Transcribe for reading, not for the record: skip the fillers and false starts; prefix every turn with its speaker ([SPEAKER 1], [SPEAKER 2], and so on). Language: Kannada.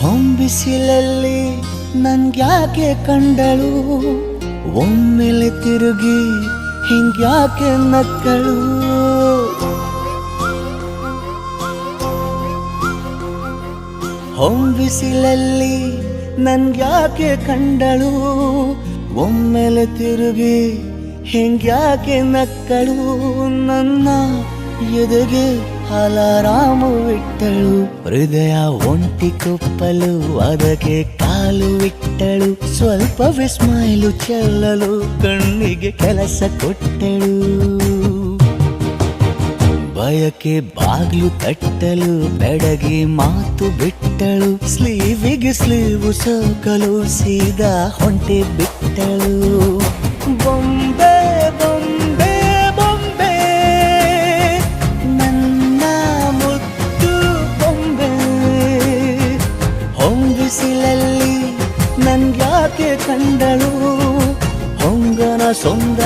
[SPEAKER 1] ಹೊಂಬಿಸಿಲಲ್ಲಿ ನನ್ಗ್ಯಾಕೆ ಕಂಡಳು, ಒಮ್ಮೆಲೆ ತಿರುಗಿ ಹಿಂಗ್ಯಾಕೆ ನಕ್ಕಳು. ಹೊಂಬಿಸಿಲಲ್ಲಿ ನನ್ಗ್ಯಾಕೆ ಕಂಡಳು, ಒಮ್ಮೆಲೆ ತಿರುಗಿ ಹಿಂಗ್ಯಾಕೆ ನಕ್ಕಳು. ನನ್ನ ಎದೆಗೆ ಅಲಾರಾಮು ಇಟ್ಟಳು, ಹೃದಯ ಒಂಟಿ ಕೊಪ್ಪಲು ಅದಕ್ಕೆ ಕಾಲು ಇಟ್ಟಳು. ಸ್ವಲ್ಪ ವಿಸ್ಮೈಲು ಚೆಲ್ಲಲು ಕಣ್ಣಿಗೆ ಕೆಲಸ ಕೊಟ್ಟಳು. ಬಯಕೆ ಬಾಗ್ಲು ತಟ್ಟಲು ಬೆಡಗಿ ಮಾತು ಬಿಟ್ಟಳು. ಸ್ಲೀವಿಗೆ ಸ್ಲೀವು ಸೋಕಲು ಸೀದಾ ಹೊಂಟೆ ಬಿಟ್ಟಳು. ಬೊಂಬೆ ಬೊಂಬೆ ಬೊಂಬೆ ನನ್ನ ಮುದ್ದು ಬೊಂಬೆ. ಹೊಂಬಿಸಿಲಲ್ಲಿ ನನ್ಗ್ಯಾಕೆ ಕಂಡಳು, ಹೊಂಗನ ಸೊಂದ